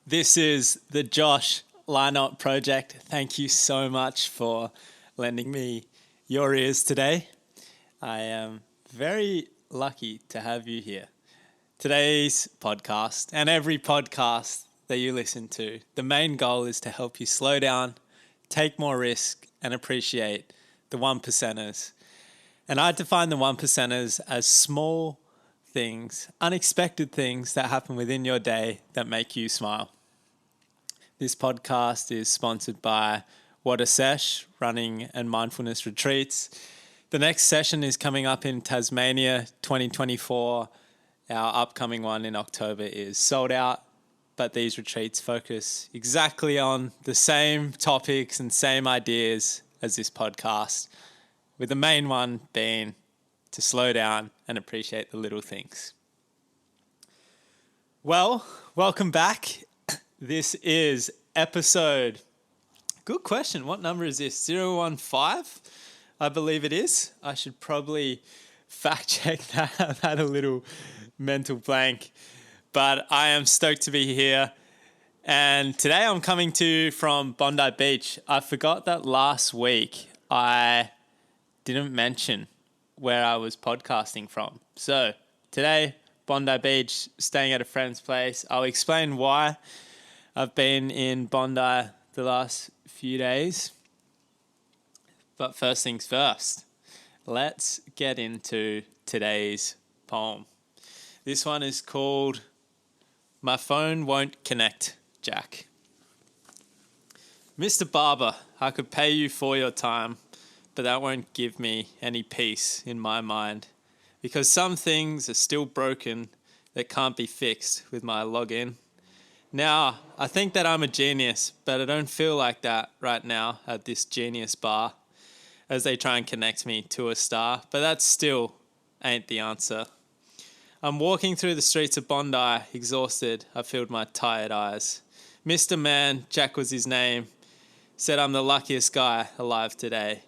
This is the Josh Lynott Project. Thank you so much for lending me your ears today. I am very lucky to have you here. Today's podcast and every podcast that you listen to, the main goal is to help you slow down, take more risk, and appreciate the one percenters. And I define the one percenters as small things, unexpected things that happen within your day that make you smile. This podcast is sponsored by What a Sesh Running and Mindfulness Retreats. The next session is coming up in Tasmania 2024. Our upcoming one in October is sold out, but these retreats focus exactly on the same topics and same ideas as this podcast, with the main one being to slow down and appreciate the little things. Well, welcome back. This is episode, good question, what number is this? 015? I believe it is. I should probably fact check that. I've had a little mental blank, but I am stoked to be here. And today I'm coming to you from Bondi Beach. I forgot that last week I didn't mention where I was podcasting from. So today, Bondi Beach, staying at a friend's place. I'll explain why I've been in Bondi the last few days. But first things first, let's get into today's poem. This one is called My Phone Won't Connect, Jack. Mr. Barber, I could pay you for your time, but that won't give me any peace in my mind, because some things are still broken that can't be fixed with my login. Now, I think that I'm a genius, but I don't feel like that right now at this genius bar as they try and connect me to a star, but that still ain't the answer. I'm walking through the streets of Bondi, exhausted. I filled my tired eyes. Mr. Man, Jack was his name, said I'm the luckiest guy alive today.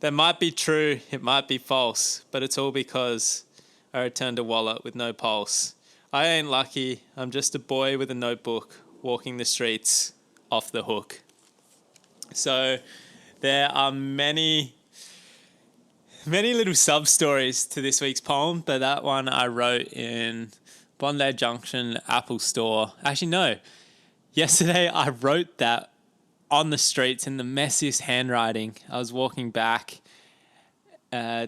That might be true, it might be false, but it's all because I returned a wallet with no pulse. I ain't lucky, I'm just a boy with a notebook walking the streets off the hook. So there are many little sub-stories to this week's poem, but that one I wrote in Bondi Junction Apple Store. Actually, no. Yesterday I wrote that on the streets in the messiest handwriting. I was walking back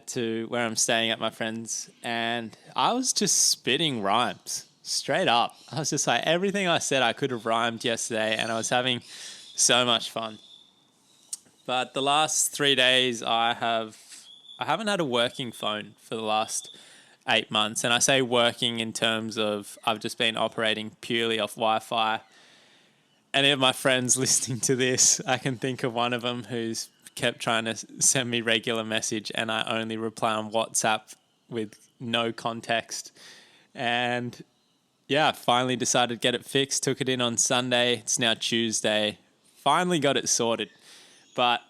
to where I'm staying at my friend's, and I was just spitting rhymes straight up. I was just like, everything I said I could have rhymed yesterday, and I was having so much fun. But the last 3 days I haven't had a working phone for the last 8 months, and I say working in terms of I've just been operating purely off Wi-Fi. Any of my friends listening to this, I can think of one of them who's kept trying to send me regular message, and I only reply on WhatsApp with no context. And yeah, finally decided to get it fixed. Took it in on Sunday. It's now Tuesday. Finally got it sorted. But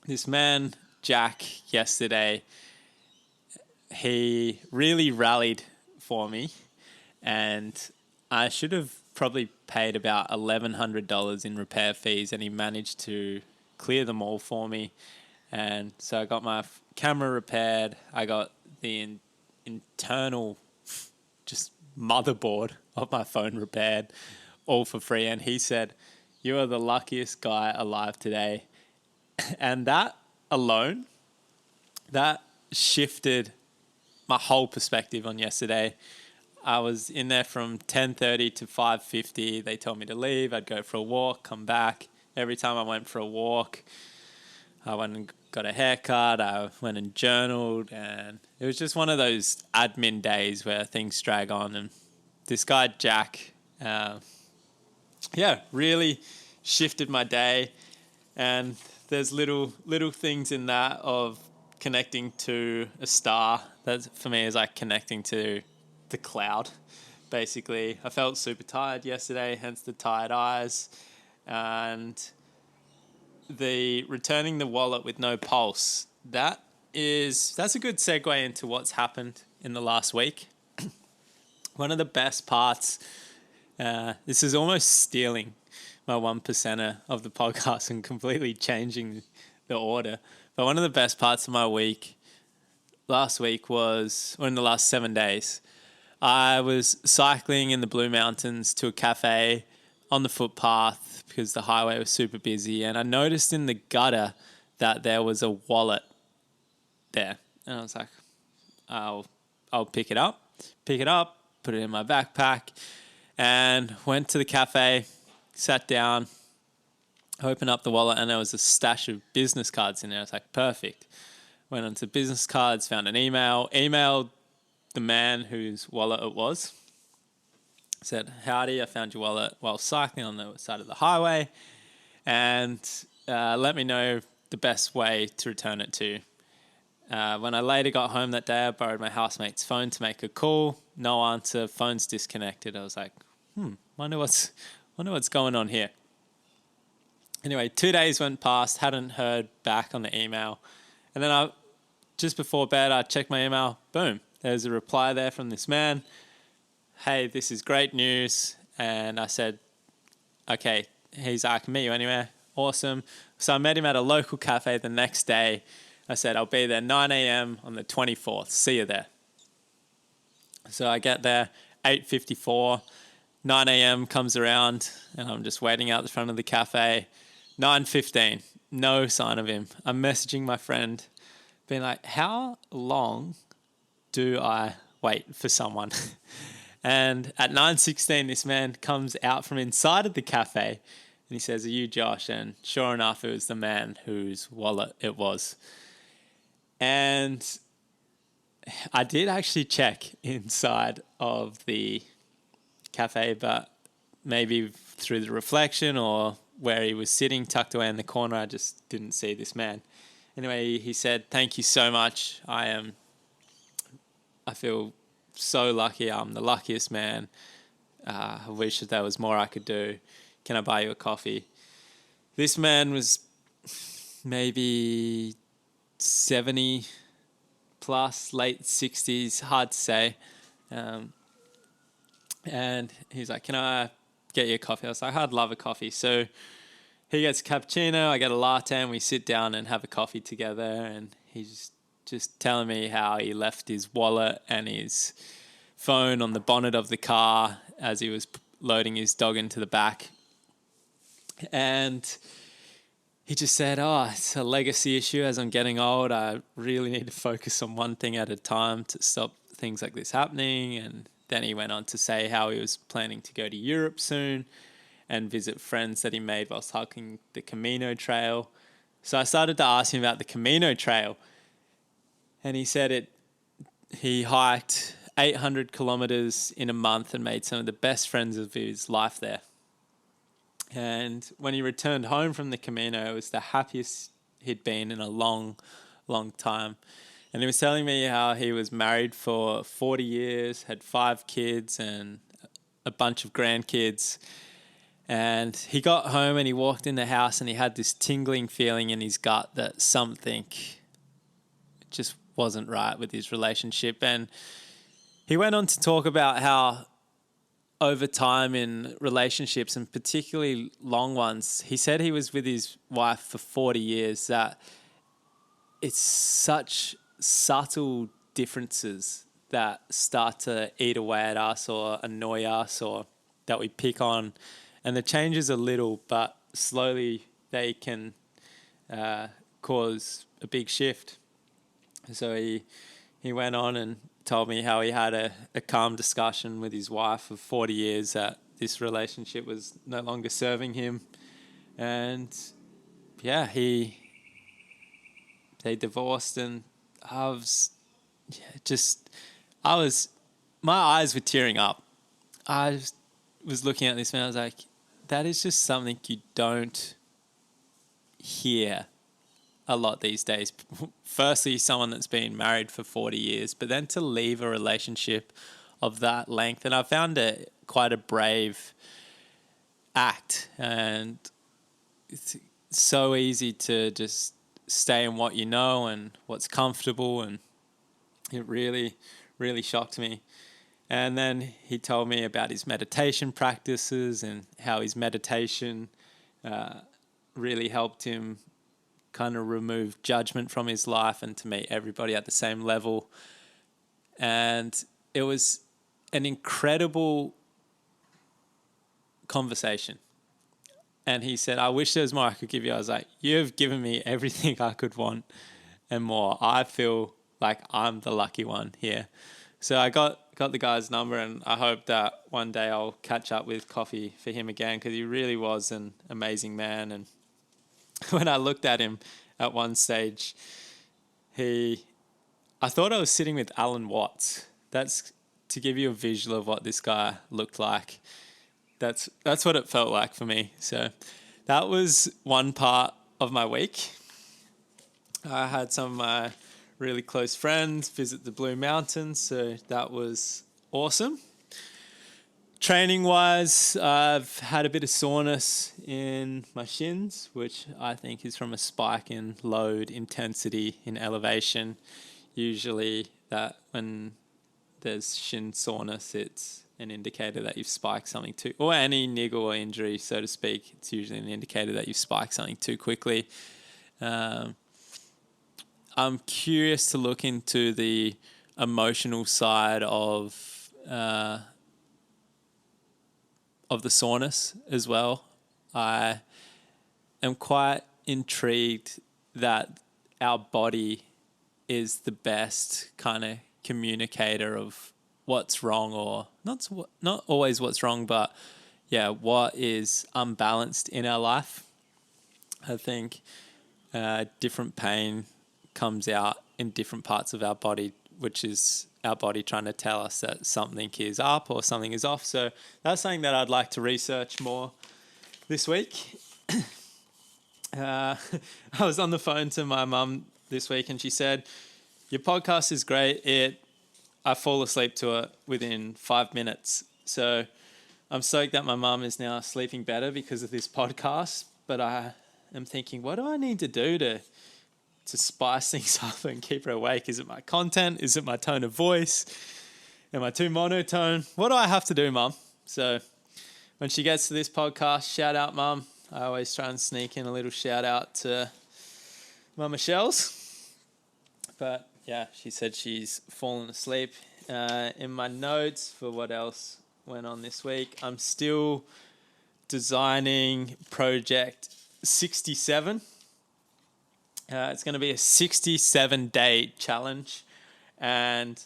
this man, Jack, yesterday, he really rallied for me, and I should have probably paid about $1,100 in repair fees, and he managed to clear them all for me. And so I got my camera repaired. I got the internal just motherboard of my phone repaired, all for free. And he said, "You are the luckiest guy alive today." And that alone, that shifted my whole perspective on yesterday. I was in there from 10:30 to 5:50. They told me to leave. I'd go for a walk, come back. Every time I went for a walk, I went and got a haircut. I went and journaled. And it was just one of those admin days where things drag on. And this guy, Jack, really shifted my day. And there's little things in that of connecting to a star. That for me is like connecting to the cloud, basically. I felt super tired yesterday, hence the tired eyes. And the returning the wallet with no pulse, that's a good segue into what's happened in the last week. One of the best parts This is almost stealing my 1%er of the podcast and completely changing the order. But one of the best parts of my week last week was, or in the last 7 days, I was cycling in the Blue Mountains to a cafe on the footpath because the highway was super busy, and I noticed in the gutter that there was a wallet there. And I was like, I'll pick it up, put it in my backpack, and went to the cafe, sat down, opened up the wallet, and there was a stash of business cards in there. I was like, perfect. Went onto business cards, found an emailed the man whose wallet it was. Said, howdy, I found your wallet while cycling on the side of the highway, and let me know the best way to return it to. When I later got home that day, I borrowed my housemate's phone to make a call. No answer, phone's disconnected. I was like, wonder what's going on here. Anyway, 2 days went past, hadn't heard back on the email. And then just before bed, I checked my email. Boom, there's a reply there from this man. Hey, this is great news. And I said, okay. He's like, I can meet you anywhere. Awesome. So I met him at a local cafe the next day. I said, I'll be there 9 a.m. on the 24th. See you there. So I get there, 8:54. 9 a.m. comes around, and I'm just waiting out the front of the cafe. 9:15, no sign of him. I'm messaging my friend, being like, how long do I wait for someone? And at 9:16, this man comes out from inside of the cafe, and he says, are you Josh? And sure enough, it was the man whose wallet it was. And I did actually check inside of the cafe, but maybe through the reflection or where he was sitting tucked away in the corner, I just didn't see this man. Anyway, he said, thank you so much. I feel so lucky. I'm the luckiest man. I wish that there was more I could do. Can I buy you a coffee? This man was maybe 70 plus, late 60s, hard to say. And he's like, can I get you a coffee? I was like, I'd love a coffee. So he gets a cappuccino, I get a latte, and we sit down and have a coffee together. And he's just telling me how he left his wallet and his phone on the bonnet of the car as he was loading his dog into the back. And he just said, it's a legacy issue. As I'm getting old, I really need to focus on one thing at a time to stop things like this happening. And then he went on to say how he was planning to go to Europe soon and visit friends that he made whilst hiking the Camino Trail. So I started to ask him about the Camino Trail. And he said he hiked 800 kilometers in a month and made some of the best friends of his life there. And when he returned home from the Camino, it was the happiest he'd been in a long, long time. And he was telling me how he was married for 40 years, had 5 kids and a bunch of grandkids. And he got home and he walked in the house and he had this tingling feeling in his gut that something just wasn't right with his relationship. And he went on to talk about how over time in relationships, and particularly long ones, he said he was with his wife for 40 years, that it's such subtle differences that start to eat away at us or annoy us or that we pick on. And the changes are little, but slowly they can cause a big shift. So he went on and told me how he had a calm discussion with his wife of 40 years that this relationship was no longer serving him. And yeah, they divorced, and my eyes were tearing up. I was looking at this man, I was like, that is just something you don't hear a lot these days. Firstly, someone that's been married for 40 years, but then to leave a relationship of that length. And I found it quite a brave act. And it's so easy to just stay in what you know and what's comfortable. And it really, really shocked me. And then he told me about his meditation practices and how his meditation really helped him kind of remove judgment from his life and to meet everybody at the same level. And it was an incredible conversation. And he said, I wish there was more I could give you. I was like, you've given me everything I could want and more. I feel like I'm the lucky one here. So I got the guy's number, and I hope that one day I'll catch up with coffee for him again, because he really was an amazing man. And when I looked at him at one stage, I thought I was sitting with Alan Watts. That's to give you a visual of what this guy looked like. That's what it felt like for me. So that was one part of my week. I had some of my really close friends visit the Blue Mountains, so that was awesome. Training wise, I've had a bit of soreness in my shins, which I think is from a spike in load intensity in elevation. Usually that when there's shin soreness, it's an indicator that you've spiked something too, or any niggle or injury, so to speak. It's usually an indicator that you've spiked something too quickly. I'm curious to look into the emotional side of the soreness as well. I am quite intrigued that our body is the best kind of communicator of what's wrong, or not always what's wrong, but what is unbalanced in our life. I think different pain comes out in different parts of our body, which is our body trying to tell us that something is up or something is off. So that's something that I'd like to research more this week. I was on the phone to my mum this week, and she said, your podcast is great. I fall asleep to it within 5 minutes. So I'm stoked that my mum is now sleeping better because of this podcast. But I am thinking, what do I need to do to spice things up and keep her awake? Is it my content? Is it my tone of voice? Am I too monotone? What do I have to do, Mum? So when she gets to this podcast, shout out, Mum. I always try and sneak in a little shout out to Mama Shells. But yeah, she said she's fallen asleep. In my notes for what else went on this week, I'm still designing Project 67. It's going to be a 67-day challenge, and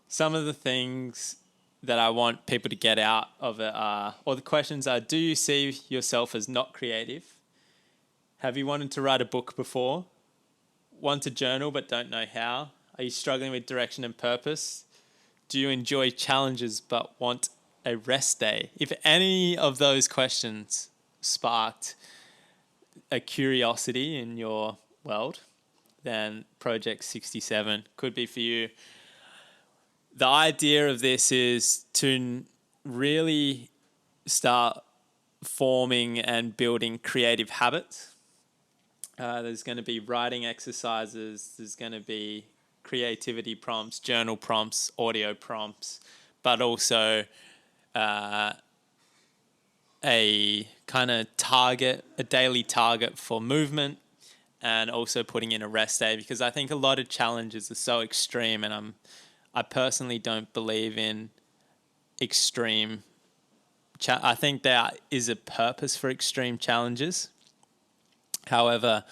some of the things that I want people to get out of it are, or the questions are, do you see yourself as not creative? Have you wanted to write a book before? Want to journal but don't know how? Are you struggling with direction and purpose? Do you enjoy challenges but want a rest day? If any of those questions sparked a curiosity in your world, then Project 67 could be for you. The idea of this is to really start forming and building creative habits. There's going to be writing exercises, there's going to be creativity prompts, journal prompts, audio prompts, but also a kind of target, a daily target for movement, and also putting in a rest day, because I think a lot of challenges are so extreme, and I personally don't believe in extreme. I think there is a purpose for extreme challenges. However,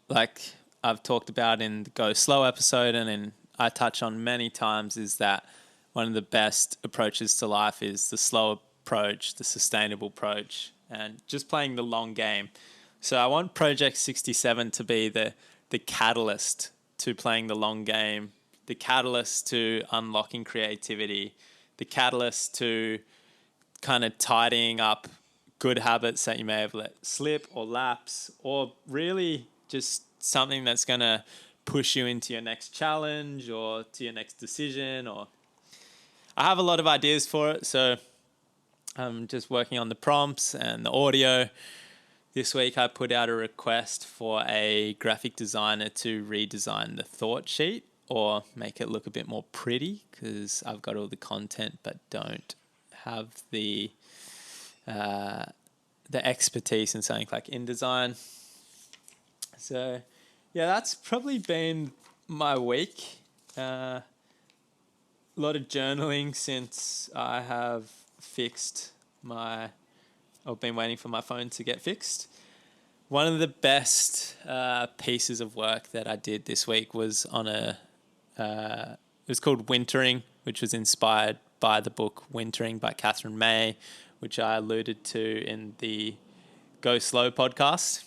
like I've talked about in the Go Slow episode, and I touch on many times, is that one of the best approaches to life is the slow approach, the sustainable approach, and just playing the long game. So I want Project 67 to be the catalyst to playing the long game, the catalyst to unlocking creativity, the catalyst to kind of tidying up good habits that you may have let slip or lapse, or really just something that's going to push you into your next challenge or to your next decision. Or I have a lot of ideas for it, so I'm just working on the prompts and the audio. This week I put out a request for a graphic designer to redesign the thought sheet or make it look a bit more pretty, because I've got all the content but don't have the expertise in something like InDesign. So yeah, that's probably been my week. A lot of journaling since I have been waiting for my phone to get fixed. One of the best pieces of work that I did this week was on it was called Wintering, which was inspired by the book Wintering by Catherine May, which I alluded to in the Go Slow podcast.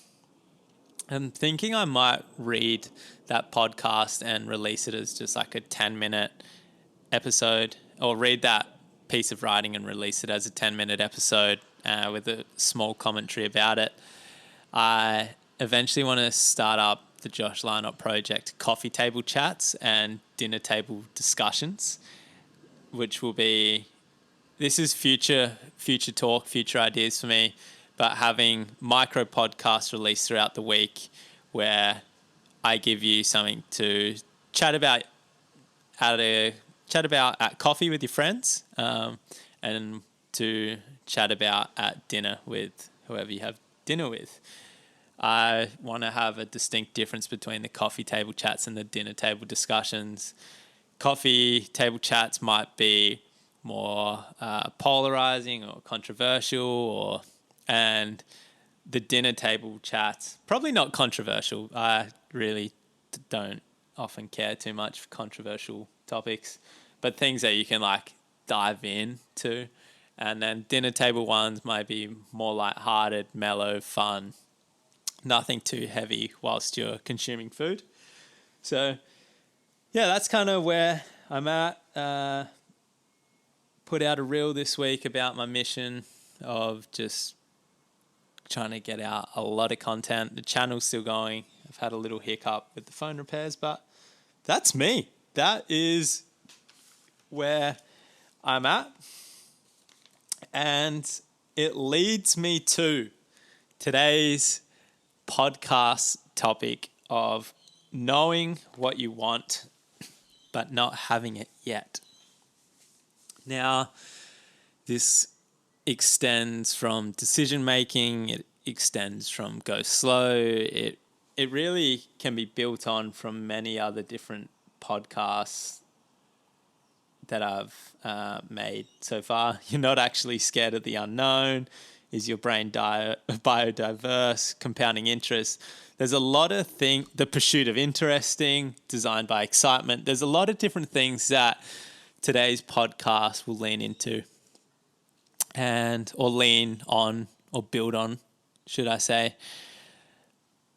I'm thinking I might read that podcast and release it as just like a 10-minute episode, or read that piece of writing and release it as a 10-minute episode with a small commentary about it. I eventually want to start up the Josh Lynott Project coffee table chats and dinner table discussions, which will be, this is future talk, future ideas for me, but having micro podcasts released throughout the week where I give you something to chat about at coffee with your friends, and to chat about at dinner with whoever you have dinner with. I want to have a distinct difference between the coffee table chats and the dinner table discussions. Coffee table chats might be more polarizing or controversial, and the dinner table chats, probably not controversial. I really don't often care too much for controversial topics, but things that you can like dive into. And then dinner table ones might be more lighthearted, mellow, fun, nothing too heavy whilst you're consuming food. So yeah, that's kind of where I'm at. Put out a reel this week about my mission of just trying to get out a lot of content. The channel's still going. I've had a little hiccup with the phone repairs, but that's me. That is where I'm at. And it leads me to today's podcast topic of knowing what you want but not having it yet. Now, this extends from decision making, it extends from Go Slow, it really can be built on from many other different podcasts that I've made so far. You're not actually scared of the unknown. Is your brain biodiverse? Compounding interest. There's a lot of things. The pursuit of interesting, designed by excitement. There's a lot of different things that today's podcast will lean into, or lean on, or build on, should I say.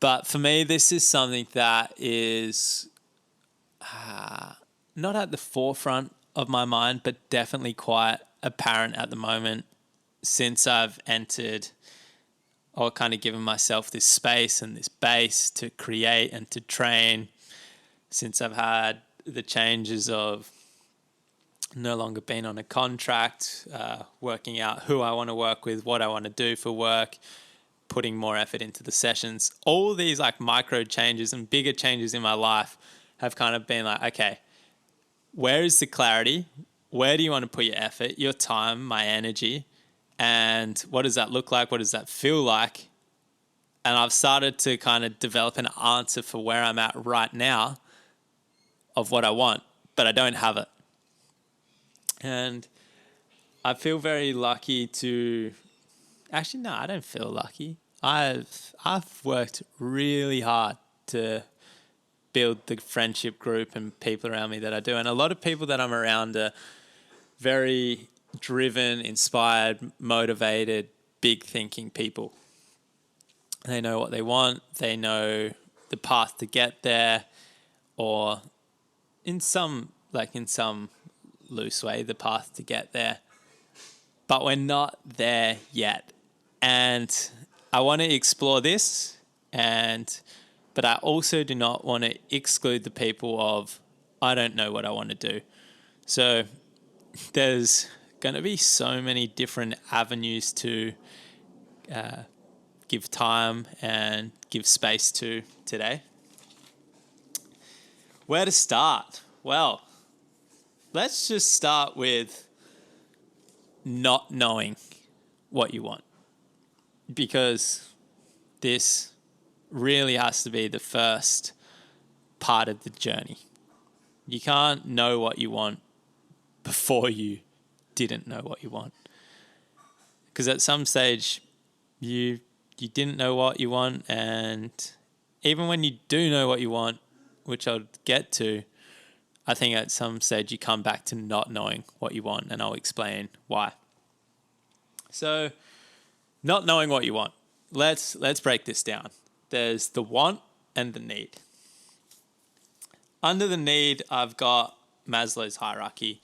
But for me, this is something that is not at the forefront of my mind, but definitely quite apparent at the moment since I've entered, or kind of given myself this space and this base to create and to train, since I've had the changes of no longer being on a contract, working out who I want to work with, what I want to do for work, putting more effort into the sessions. All these like micro changes and bigger changes in my life have kind of been like, okay, where is the clarity? Where do you want to put your effort, your time, my energy? And what does that look like? What does that feel like? And I've started to kind of develop an answer for where I'm at right now of what I want, but I don't have it. And I feel very lucky to... Actually, no, I don't feel lucky. I've worked really hard to build the friendship group and people around me that I do. And a lot of people that I'm around are very driven, inspired, motivated, big thinking people. They know what they want. They know the path to get there, or in some loose way, the path to get there. But we're not there yet. And I want to explore this, but I also do not want to exclude the people of, I don't know what I want to do. So there's going to be so many different avenues to give time and give space to today. Where to start? Well, let's just start with not knowing what you want, because this really has to be the first part of the journey. You can't know what you want before you didn't know what you want. Because at some stage, you didn't know what you want, and even when you do know what you want, which I'll get to, I think at some stage you come back to not knowing what you want, and I'll explain why. So, not knowing what you want. Let's break this down. There's the want and the need. Under the need, I've got Maslow's hierarchy.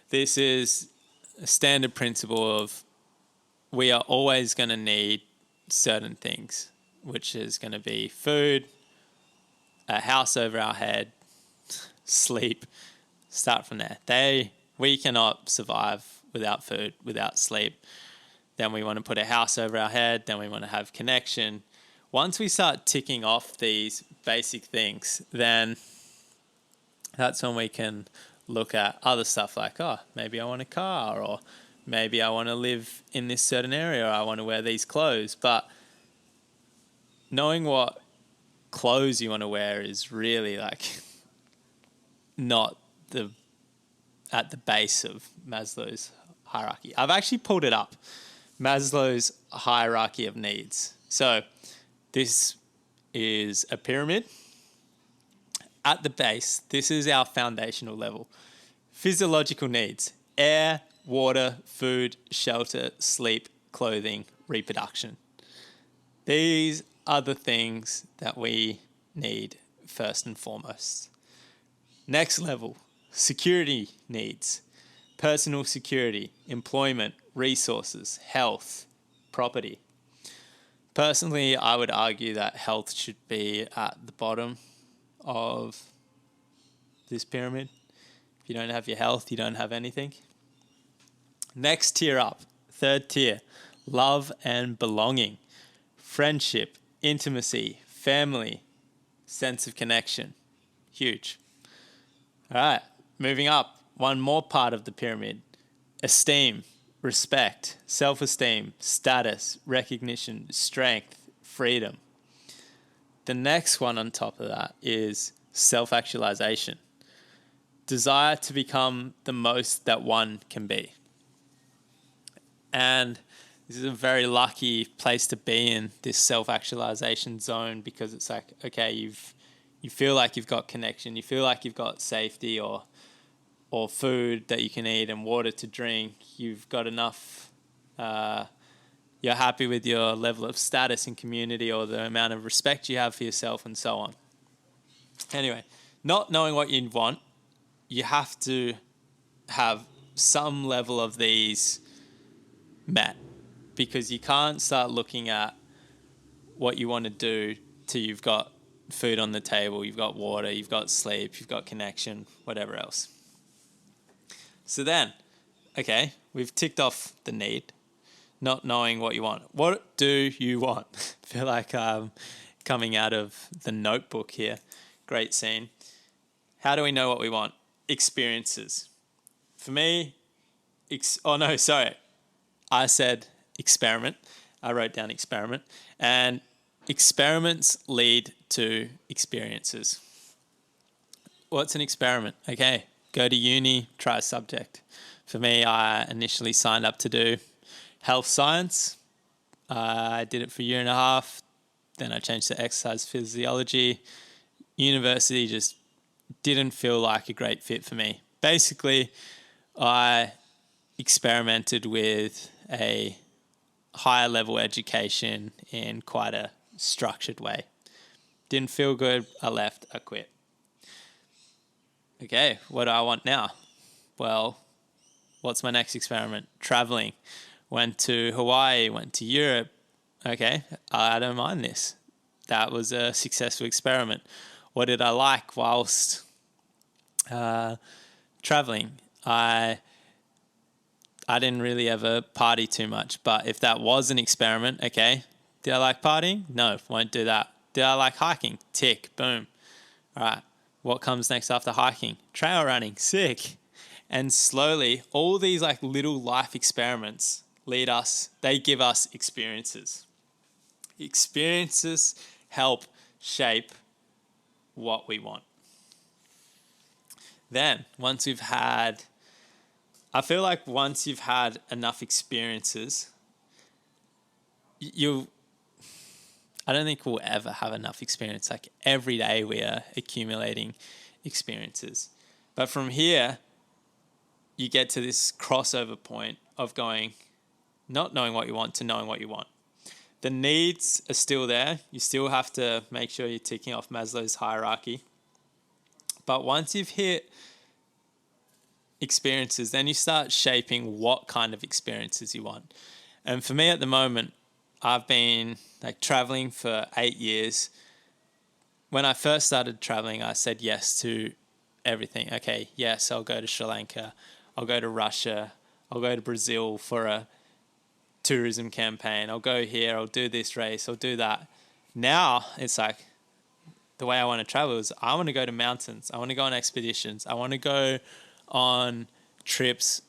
This is a standard principle of we are always going to need certain things, which is going to be food, a house over our head, sleep. Start from there. We cannot survive without food, without sleep. Then we want to put a house over our head. Then we want to have connection. Once we start ticking off these basic things, then that's when we can look at other stuff like, maybe I want a car, or maybe I want to live in this certain area, or I want to wear these clothes. But knowing what clothes you want to wear is really like not at the base of Maslow's hierarchy. I've actually pulled it up. Maslow's hierarchy of needs. So this is a pyramid. At the base, this is our foundational level. Physiological needs: air, water, food, shelter, sleep, clothing, reproduction. These are the things that we need first and foremost. Next level, security needs: personal security, employment, resources, health, property. Personally, I would argue that health should be at the bottom of this pyramid. If you don't have your health, you don't have anything. Next tier up, third tier, love and belonging, friendship, intimacy, family, sense of connection. Huge. All right, moving up, one more part of the pyramid: esteem, respect, self-esteem, status, recognition, strength, freedom. The next one on top of that is self-actualization, desire to become the most that one can be. And this is a very lucky place to be in, this self-actualization zone, because it's like, okay, you feel like you've got connection, you feel like you've got safety or food that you can eat and water to drink. You've got enough, you're happy with your level of status in community or the amount of respect you have for yourself and so on. Anyway, not knowing what you want, you have to have some level of these met, because you can't start looking at what you want to do till you've got food on the table, you've got water, you've got sleep, you've got connection, whatever else. So then, okay, we've ticked off the need, not knowing what you want. What do you want? I feel like coming out of The Notebook here. Great scene. How do we know what we want? Experiences. For me, I said experiment. I wrote down experiment. And experiments lead to experiences. What's an experiment? Okay, go to uni, try a subject. For me, I initially signed up to do health science. I did it for a year and a half. Then I changed to exercise physiology. University just didn't feel like a great fit for me. Basically, I experimented with a higher level education in quite a structured way. Didn't feel good. I left. I quit. Okay, what do I want now? Well, what's my next experiment? Traveling. Went to Hawaii, went to Europe. Okay, I don't mind this. That was a successful experiment. What did I like whilst traveling? I didn't really ever party too much, but if that was an experiment, okay, did I like partying? No, won't do that. Did I like hiking? Tick, boom. All right, What comes next after hiking? Trail running. Sick. And slowly, all these like little life experiments they give us experiences. Experiences help shape what we want. Then, once you've had enough experiences, I don't think we'll ever have enough experience. Like every day we are accumulating experiences. But from here, you get to this crossover point of not knowing what you want to knowing what you want. The needs are still there. You still have to make sure you're ticking off Maslow's hierarchy. But once you've hit experiences, then you start shaping what kind of experiences you want. And for me at the moment, I've been like traveling for 8 years. When I first started traveling, I said yes to everything. Okay, yes, I'll go to Sri Lanka. I'll go to Russia. I'll go to Brazil for a tourism campaign. I'll go here. I'll do this race. I'll do that. Now it's like the way I want to travel is I want to go to mountains. I want to go on expeditions. I want to go on trips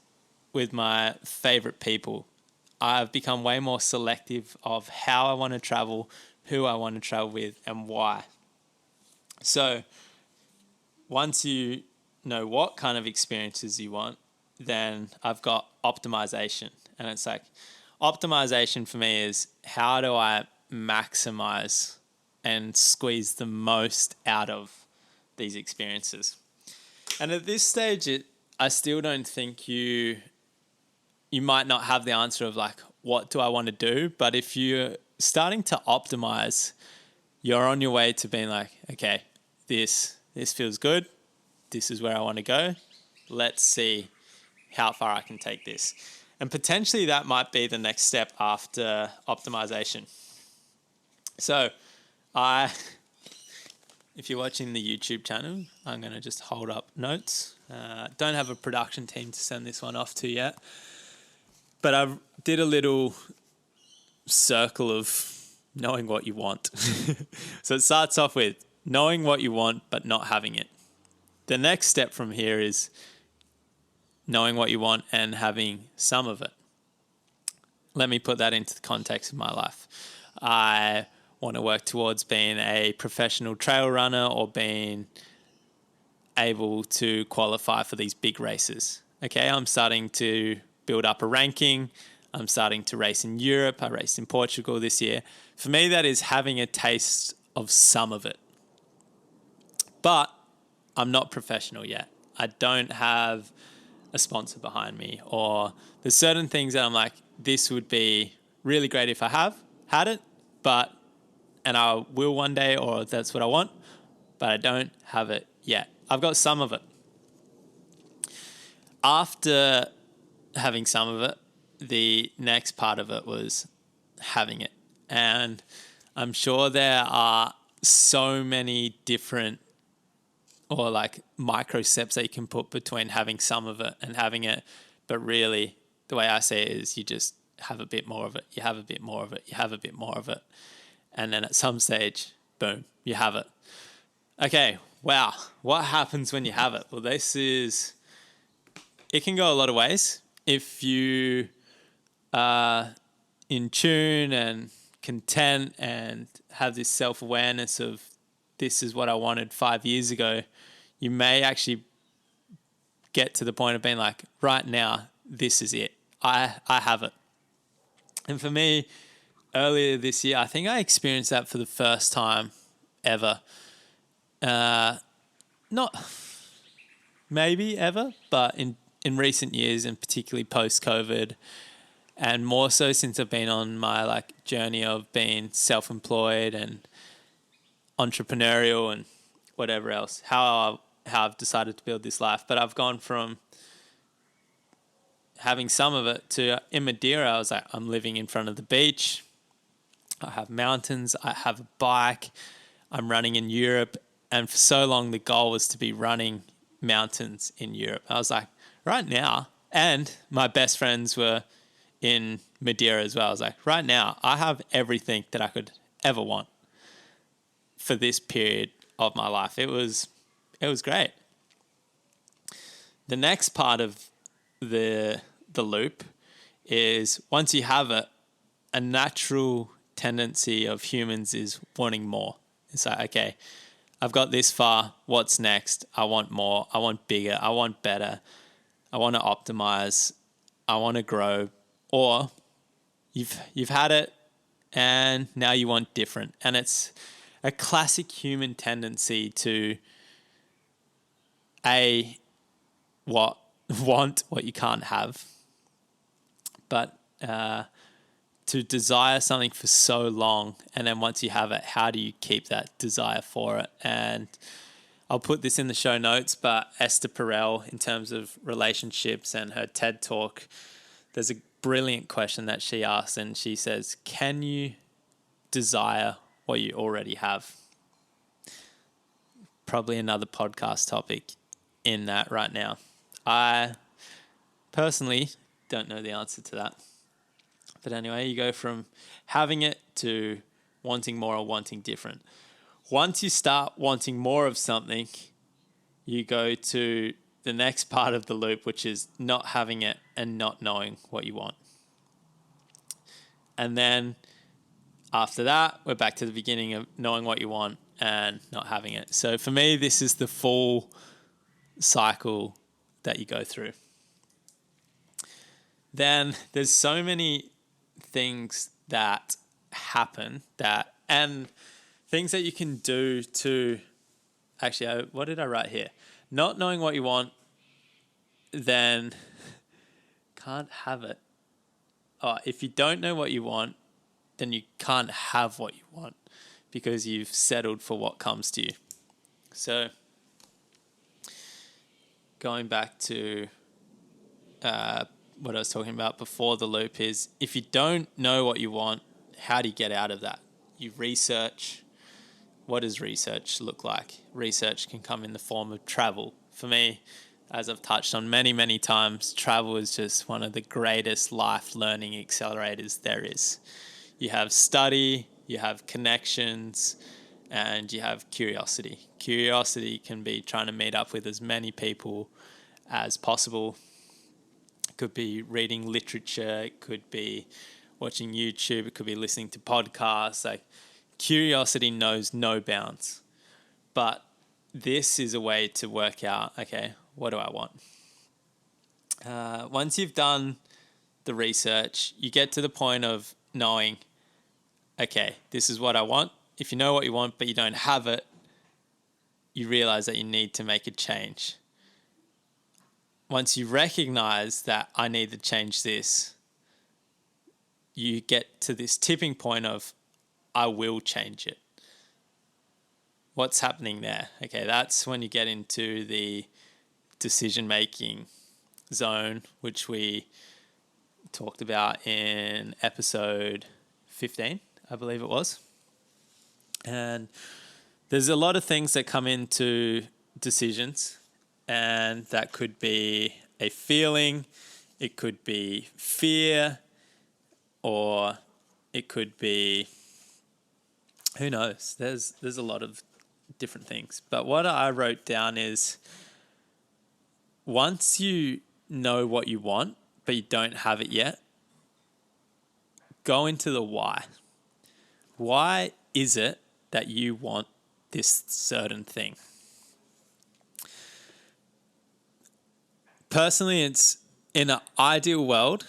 with my favorite people. I've become way more selective of how I want to travel, who I want to travel with, and why. So once you know what kind of experiences you want, then I've got optimization. And it's like optimization for me is how do I maximize and squeeze the most out of these experiences. And at this stage, I still don't think you might not have the answer of like, what do I want to do? But if you're starting to optimize, you're on your way to being like, okay, this feels good. This is where I want to go. Let's see how far I can take this. And potentially that might be the next step after optimization. So if you're watching the YouTube channel, I'm going to just hold up notes. Don't have a production team to send this one off to yet. But I did a little circle of knowing what you want. So it starts off with knowing what you want, but not having it. The next step from here is knowing what you want and having some of it. Let me put that into the context of my life. I want to work towards being a professional trail runner or being able to qualify for these big races. Okay, I'm starting to build up a ranking. I'm starting to race in Europe. I raced in Portugal this year. For me, that is having a taste of some of it. But I'm not professional yet. I don't have a sponsor behind me, or there's certain things that I'm like, this would be really great if I had it, and I will one day, or that's what I want, but I don't have it yet. I've got some of it. After having some of it, the next part of it was having it. And I'm sure there are so many different or like micro steps that you can put between having some of it and having it. But really, the way I say it is you just have a bit more of it. You have a bit more of it. You have a bit more of it. And then at some stage, boom, you have it. Okay, wow. What happens when you have it? Well, it can go a lot of ways. If you are in tune and content and have this self-awareness of this is what I wanted 5 years ago, you may actually get to the point of being like, right now, this is it. I have it. And for me, earlier this year, I think I experienced that for the first time ever. Not maybe ever, but in recent years, and particularly post-COVID, and more so since I've been on my like journey of being self-employed and entrepreneurial and whatever else, how I've decided to build this life. But I've gone from having some of it to in Madeira, I was like, I'm living in front of the beach. I have mountains. I have a bike. I'm running in Europe. And for so long, the goal was to be running mountains in Europe. I was like, right now, and my best friends were in Madeira as well. I was like, right now, I have everything that I could ever want for this period of my life. It was it was great. The next part of the loop is once you have it, a natural tendency of humans is wanting more. It's like, okay, I've got this far. What's next? I want more. I want bigger. I want better. I want to optimize. I want to grow. Or you've had it and now you want different. And it's a classic human tendency to want what you can't have, but to desire something for so long, and then once you have it, how do you keep that desire for it? And I'll put this in the show notes, but Esther Perel, in terms of relationships and her TED Talk, there's a brilliant question that she asks, and she says, can you desire what you already have? Probably another podcast topic in that right now. I personally don't know the answer to that. But anyway, you go from having it to wanting more or wanting different. Once you start wanting more of something, you go to the next part of the loop, which is not having it and not knowing what you want. And then after that, we're back to the beginning of knowing what you want and not having it. So for me, this is the full cycle that you go through. Then there's so many things that happen and things that you can do to actually, what did I write here? Not knowing what you want, then can't have it. Oh, if you don't know what you want, then you can't have what you want because you've settled for what comes to you. So going back to what I was talking about before the loop is, if you don't know what you want, how do you get out of that? You research. What does research look like? Research can come in the form of travel. For me, as I've touched on many, many times, travel is just one of the greatest life learning accelerators there is. You have study, you have connections, and you have curiosity. Curiosity can be trying to meet up with as many people as possible. It could be reading literature, it could be watching YouTube, it could be listening to podcasts. Like, curiosity knows no bounds. But this is a way to work out, okay, what do I want? Once you've done the research, you get to the point of knowing, okay, this is what I want. If you know what you want but you don't have it, you realize that you need to make a change. Once you recognize that I need to change this, you get to this tipping point of, I will change it. What's happening there? Okay, that's when you get into the decision-making zone, which we talked about in episode 15, I believe it was. And there's a lot of things that come into decisions, and that could be a feeling, it could be fear, or it could be, who knows? There's a lot of different things. But what I wrote down is, once you know what you want, but you don't have it yet, go into the why. Why is it that you want this certain thing? Personally, it's in an ideal world,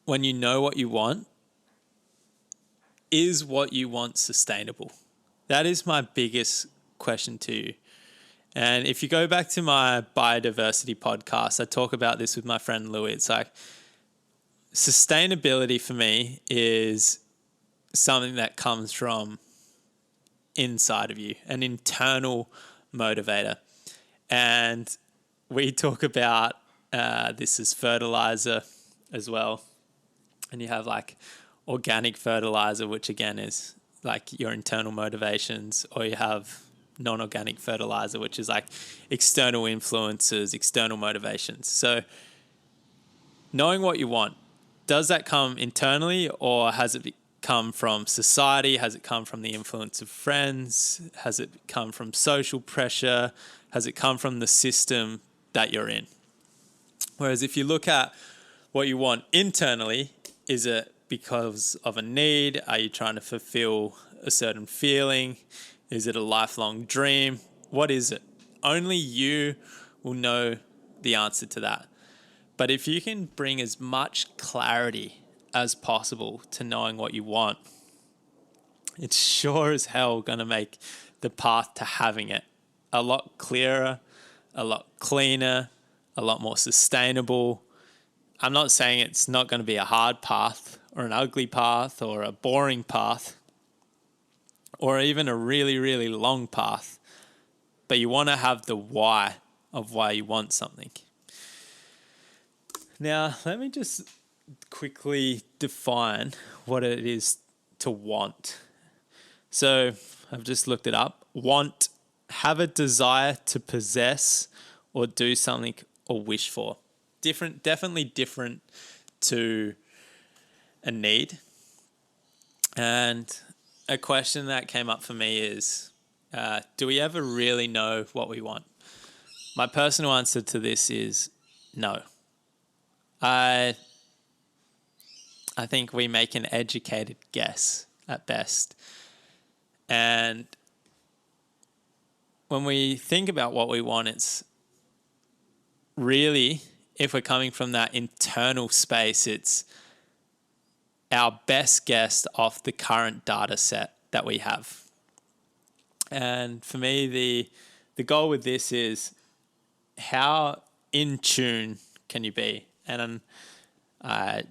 when you know what you want, is what you want sustainable? That is my biggest question to you. And if you go back to my biodiversity podcast, I talk about this with my friend Louis. It's like, sustainability for me is something that comes from inside of you, an internal motivator. And we talk about this as fertilizer as well. And you have like organic fertilizer, which again is like your internal motivations, or you have non-organic fertilizer, which is like external influences, external motivations. So knowing what you want, does that come internally, or has it come from society? Has it come from the influence of friends? Has it come from social pressure? Has it come from the system that you're in? Whereas if you look at what you want internally, is it because of a need? Are you trying to fulfill a certain feeling? Is it a lifelong dream? What is it? Only you will know the answer to that. But if you can bring as much clarity as possible to knowing what you want, it's sure as hell going to make the path to having it a lot clearer, a lot cleaner, a lot more sustainable. I'm not saying it's not going to be a hard path or an ugly path or a boring path or even a really, really long path, but you want to have the why of why you want something. Now, let me just quickly define what it is to want. So I've just looked it up. Want, have a desire to possess or do something or wish for. Definitely different to a need. And a question that came up for me is, do we ever really know what we want? My personal answer to this is no. I think we make an educated guess at best. And when we think about what we want, it's really, if we're coming from that internal space, it's our best guess off the current data set that we have. And for me, the goal with this is how in tune can you be? And I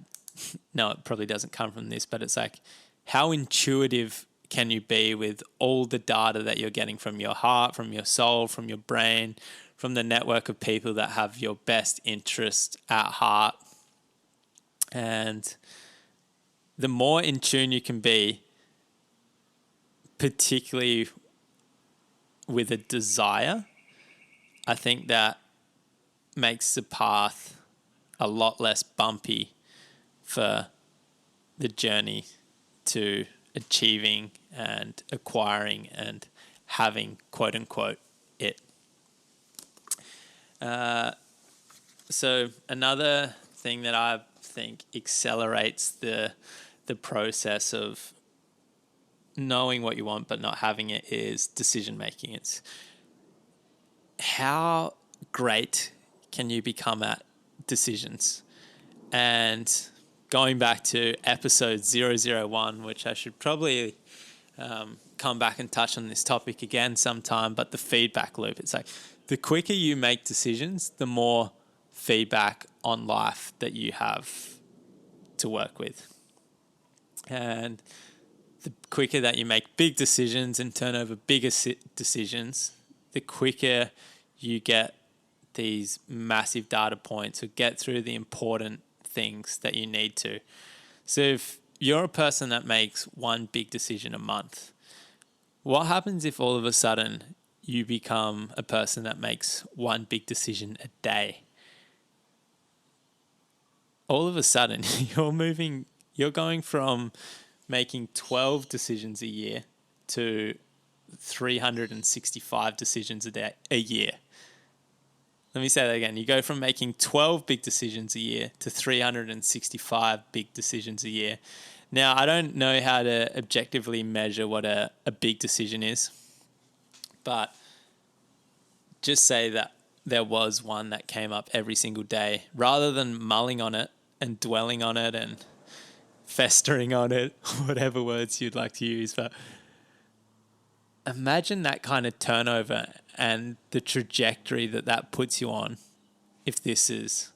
know it probably doesn't come from this, but it's like, how intuitive can you be with all the data that you're getting from your heart, from your soul, from your brain, from the network of people that have your best interest at heart? And the more in tune you can be, particularly with a desire, I think that makes the path a lot less bumpy for the journey to achieving and acquiring and having, quote unquote, it. So another thing that I think accelerates the process of knowing what you want but not having it is decision making. It's how great can you become at decisions? And going back to episode 001, which I should probably come back and touch on this topic again sometime, but the feedback loop. It's like the quicker you make decisions, the more feedback on life that you have to work with. And the quicker that you make big decisions and turn over bigger decisions, the quicker you get these massive data points or get through the important things that you need to. So if you're a person that makes one big decision a month, what happens if all of a sudden you become a person that makes one big decision a day? All of a sudden you're going from making 12 decisions a year to 365 decisions a year. Let me say that again. You go from making 12 big decisions a year to 365 big decisions a year. Now, I don't know how to objectively measure what a big decision is, but just say that there was one that came up every single day, rather than mulling on it and dwelling on it and festering on it, whatever words you'd like to use. But imagine that kind of turnover and the trajectory that puts you on if this is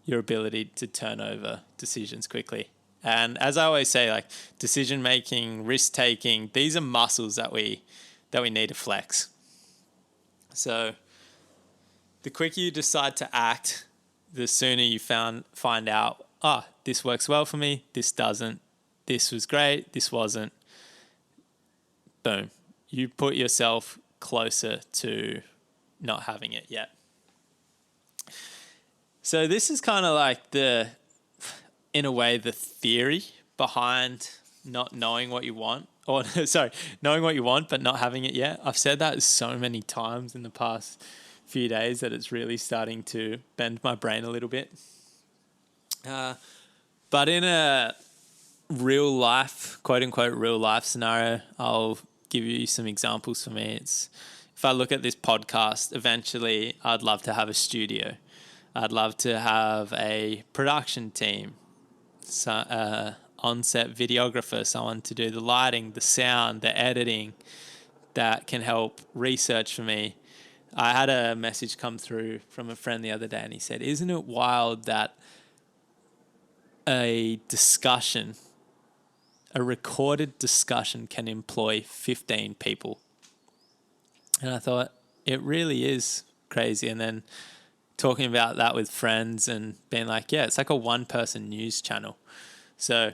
your ability to turn over decisions quickly. And as I always say, like decision making, risk taking, these are muscles that we need to flex. So the quicker you decide to act, the sooner you find out, this works well for me, this doesn't, this was great, this wasn't. Boom. You put yourself closer to not having it yet. So this is kind of like in a way, the theory behind not knowing what you want, or sorry, knowing what you want but not having it yet. I've said that so many times in the past few days that it's really starting to bend my brain a little bit. But in a real life, quote unquote, real life scenario, I'll give you some examples for me. It's if I look at this podcast, eventually I'd love to have a studio. I'd love to have a production team, on-set videographer, someone to do the lighting, the sound, the editing that can help research for me. I had a message come through from a friend the other day and he said, isn't it wild that a recorded discussion can employ 15 people? And I thought, it really is crazy. And then talking about that with friends and being like, yeah, it's like a one-person news channel. So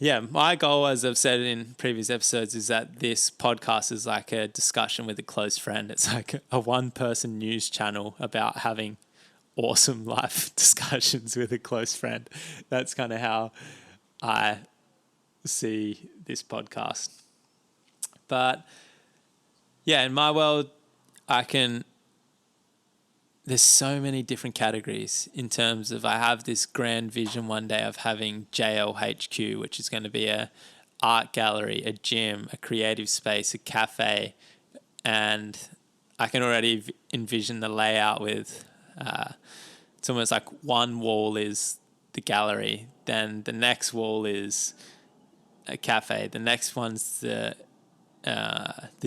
yeah, my goal, as I've said in previous episodes, is that this podcast is like a discussion with a close friend. It's like a one-person news channel about having awesome life discussions with a close friend. That's kind of how I see this podcast. But yeah, in my world, there's so many different categories in terms of, I have this grand vision one day of having JLHQ, which is going to be a art gallery, a gym, a creative space, a cafe. And I can already envision the layout with, it's almost like one wall is the gallery, then the next wall is a cafe, the next one's the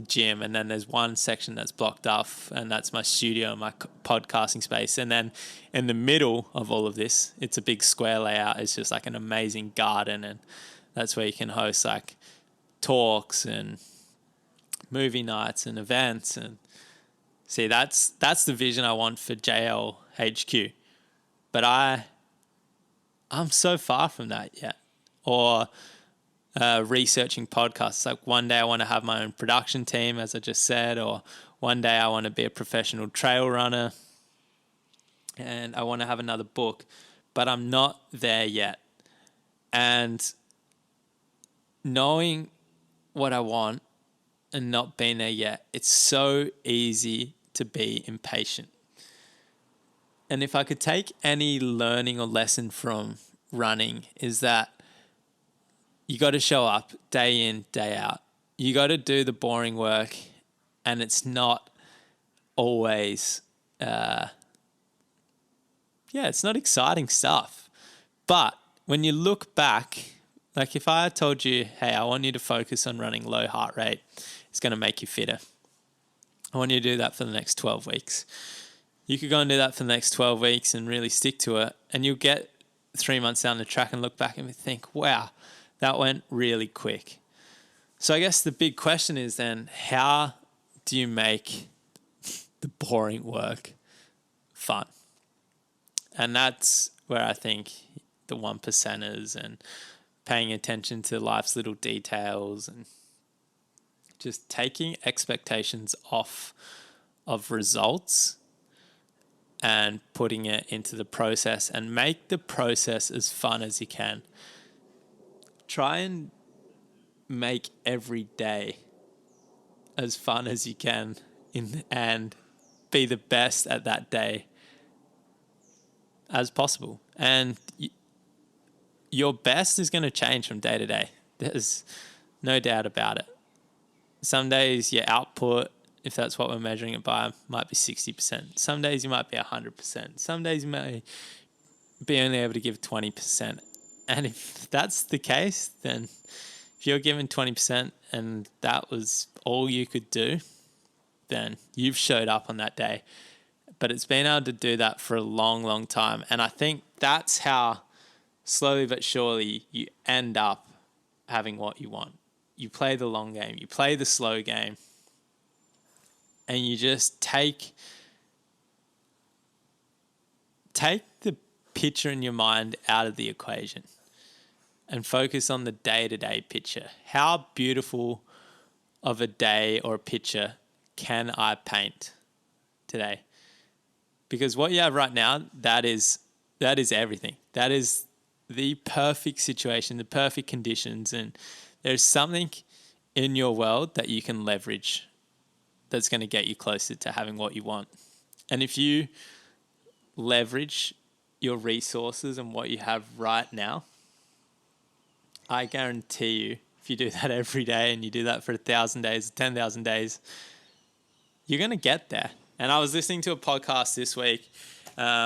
gym, and then there's one section that's blocked off, and that's my studio, my podcasting space. And then in the middle of all of this, it's a big square layout. It's just like an amazing garden, and that's where you can host like talks and movie nights and events. And see, that's the vision I want for JLHQ. But I'm so far from that yet. Or researching podcasts. Like one day I want to have my own production team, as I just said, or one day I want to be a professional trail runner and I want to have another book, but I'm not there yet. And knowing what I want and not being there yet, it's so easy to be impatient. And if I could take any learning or lesson from running, is that you got to show up day in, day out. You got to do the boring work, and it's not always, it's not exciting stuff. But when you look back, like if I told you, hey, I want you to focus on running low heart rate, it's going to make you fitter. I want you to do that for the next 12 weeks. You could go and do that for the next 12 weeks and really stick to it, and you'll get 3 months down the track and look back and think, wow, that went really quick. So I guess the big question is then, how do you make the boring work fun? And that's where I think the 1%ers and paying attention to life's little details and just taking expectations off of results and putting it into the process, and make the process as fun as you can. Try and make every day as fun as you can and be the best at that day as possible. And your best is going to change from day to day. There's no doubt about it. Some days your output, if that's what we're measuring it by, might be 60%. Some days you might be 100%. Some days you may be only able to give 20%. And if that's the case, then if you're given 20% and that was all you could do, then you've showed up on that day. But it's been able to do that for a long, long time. And I think that's how slowly but surely you end up having what you want. You play the long game, you play the slow game, and you just take the picture in your mind out of the equation and focus on the day-to-day picture. How beautiful of a day or a picture can I paint today? Because what you have right now, that is everything. That is the perfect situation, the perfect conditions, and there's something in your world that you can leverage that's going to get you closer to having what you want. And if you leverage your resources and what you have right now, I guarantee you, if you do that every day and you do that for 1,000 days, 10,000 days, you're going to get there. And I was listening to a podcast this week,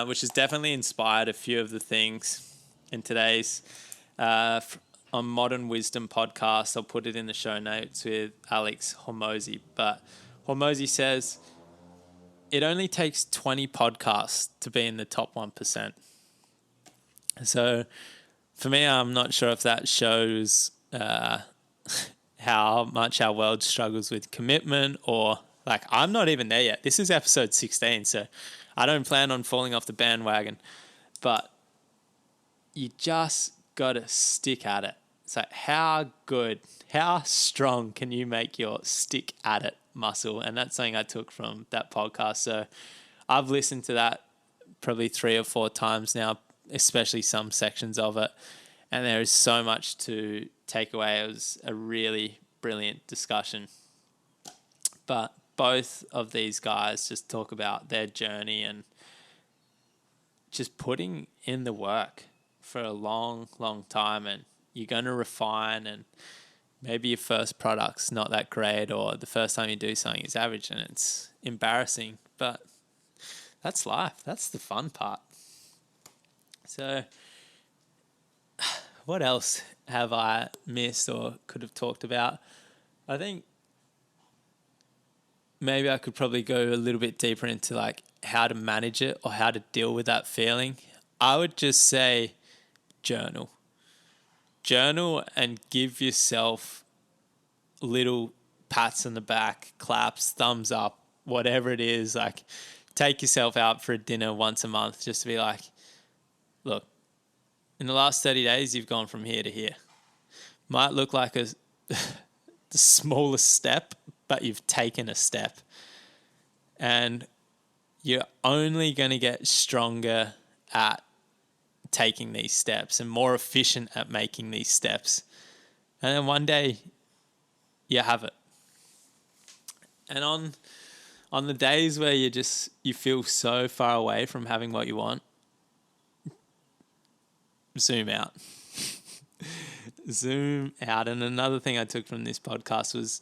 which has definitely inspired a few of the things in today's on Modern Wisdom podcast. I'll put it in the show notes with Alex Hormozy. But Hormozy says, it only takes 20 podcasts to be in the top 1%. So for me, I'm not sure if that shows how much our world struggles with commitment, or like, I'm not even there yet. This is episode 16, so I don't plan on falling off the bandwagon. But you just got to stick at it. It's like, how strong can you make your stick at it muscle? And that's something I took from that podcast. So I've listened to that probably 3 or 4 times now, especially some sections of it. And there is so much to take away. It was a really brilliant discussion. But both of these guys just talk about their journey and just putting in the work for a long, long time. And you're going to refine, and maybe your first product's not that great, or the first time you do something is average and it's embarrassing. But that's life. That's the fun part. So what else have I missed or could have talked about? I think maybe I could probably go a little bit deeper into like how to manage it or how to deal with that feeling. I would just say journal. Journal and give yourself little pats on the back, claps, thumbs up, whatever it is. Like, take yourself out for a dinner once a month just to be like, look, in the last 30 days, you've gone from here to here. Might look like the smallest step, but you've taken a step. And you're only going to get stronger at taking these steps and more efficient at making these steps. And then one day you have it. And on the days where you feel so far away from having what you want, zoom out. Zoom out. And another thing I took from this podcast was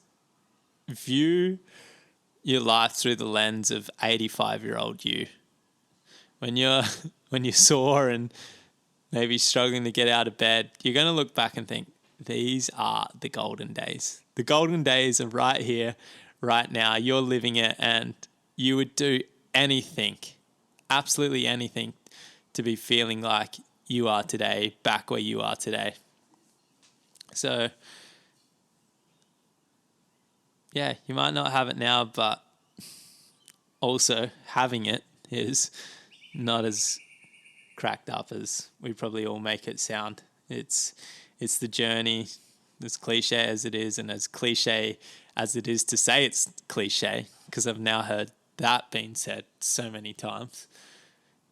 view your life through the lens of 85-year-old you. When you're sore and maybe struggling to get out of bed, you're going to look back and think, these are the golden days. The golden days are right here, right now. You're living it, and you would do anything, absolutely anything, to be feeling like you are today, back where you are today. So, yeah, you might not have it now, but also having it is not as cracked up as we probably all make it sound. It's the journey, as cliche as it is, and as cliche as it is to say it's cliche, because I've now heard that being said so many times.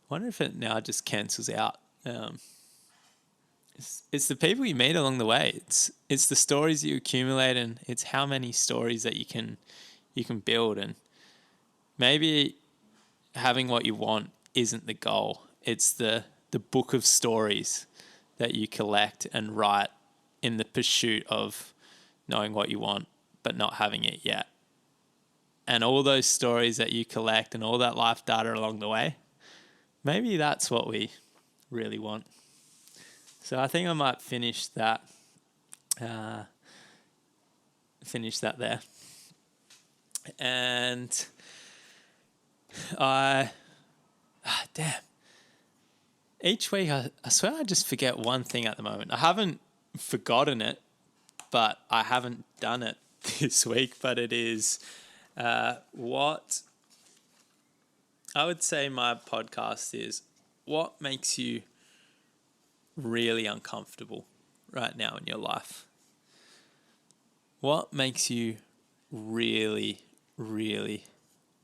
I wonder if it now just cancels out. It's the people you meet along the way. It's the stories you accumulate, and it's how many stories that you can build. And maybe having what you want isn't the goal. It's the book of stories that you collect and write in the pursuit of knowing what you want but not having it yet. And all those stories that you collect and all that life data along the way, maybe that's what we really want. So I think I might finish that there. And damn. Each week, I swear I just forget one thing at the moment. I haven't forgotten it, but I haven't done it this week. But it is what I would say my podcast is, what makes you really uncomfortable right now in your life? What makes you really, really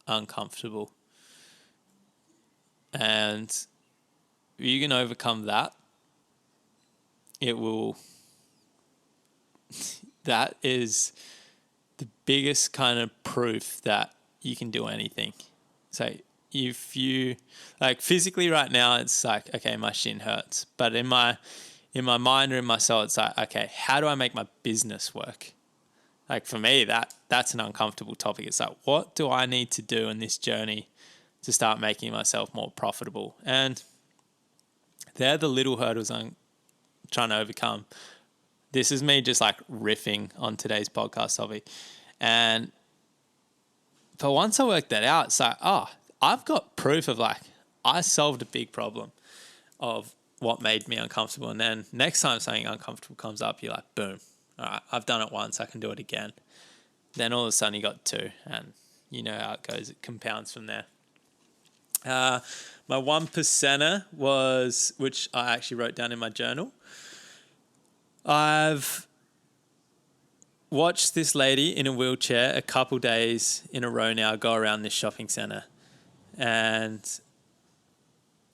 uncomfortable? And you can overcome that, it will, that is the biggest kind of proof that you can do anything. So if you, like physically right now, it's like, okay, my shin hurts. But in my mind or in my soul, it's like, okay, how do I make my business work? Like for me, that's an uncomfortable topic. It's like, what do I need to do in this journey to start making myself more profitable? And they're the little hurdles I'm trying to overcome. This is me just like riffing on today's podcast topic. But once I worked that out, it's like, oh, I've got proof of like, I solved a big problem of what made me uncomfortable. And then next time something uncomfortable comes up, you're like, boom, all right, I've done it once, I can do it again. Then all of a sudden you got two, and you know how it goes. It compounds from there. My 1%er was, which I actually wrote down in my journal. I've watched this lady in a wheelchair a couple days in a row now go around this shopping centre. And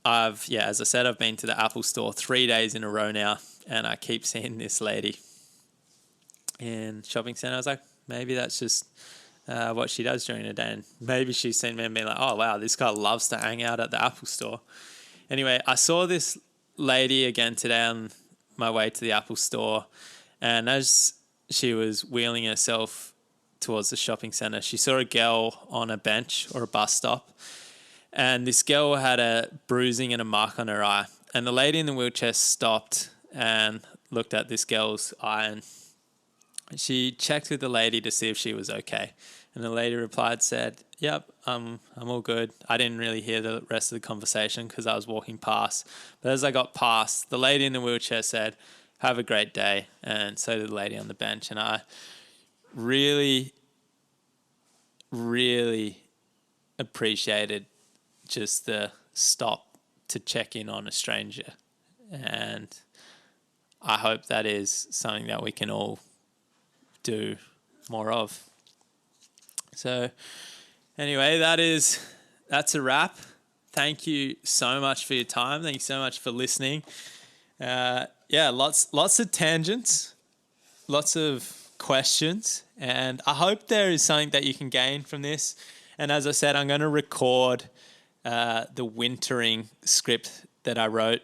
as I said, I've been to the Apple store 3 days in a row now, and I keep seeing this lady in shopping centre. I was like, maybe that's just what she does during the day. And maybe she's seen me and been like, oh, wow, this guy loves to hang out at the Apple store. Anyway, I saw this lady again today on my way to the Apple store. And as she was wheeling herself towards the shopping centre, she saw a girl on a bench or a bus stop. And this girl had a bruising and a mark on her eye. And the lady in the wheelchair stopped and looked at this girl's eye, and she checked with the lady to see if she was okay. And the lady replied, said, yep, I'm all good. I didn't really hear the rest of the conversation because I was walking past. But as I got past, the lady in the wheelchair said, have a great day. And so did the lady on the bench. And I really, really appreciated just the stop to check in on a stranger. And I hope that is something that we can all do more of. So anyway, that's a wrap. Thank you so much for your time. Thank you so much for listening. Lots of tangents, lots of questions, and I hope there is something that you can gain from this. And as I said, I'm going to record the wintering script that I wrote.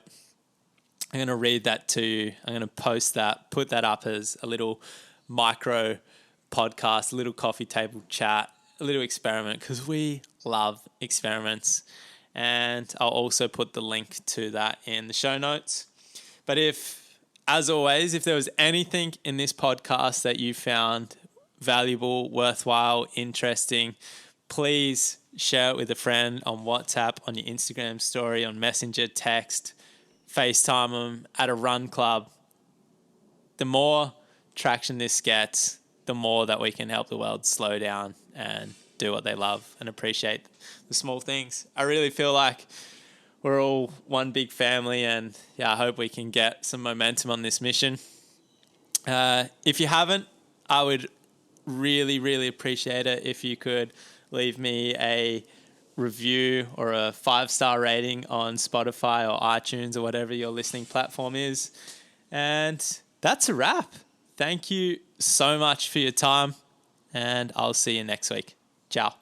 I'm going to read that to you. I'm going to post that, put that up as a little micro podcast, a little coffee table chat, a little experiment, because we love experiments. And I'll also put the link to that in the show notes. But as always, if there was anything in this podcast that you found valuable, worthwhile, interesting, please share it with a friend on WhatsApp, on your Instagram story, on Messenger, text, FaceTime them at a run club. The more traction this gets, the more that we can help the world slow down and do what they love and appreciate the small things. I really feel like we're all one big family, and I hope we can get some momentum on this mission. If you haven't, I would really, really appreciate it if you could leave me a review or a 5-star rating on Spotify or iTunes or whatever your listening platform is. And that's a wrap. Thank you so much for your time, and I'll see you next week. Ciao.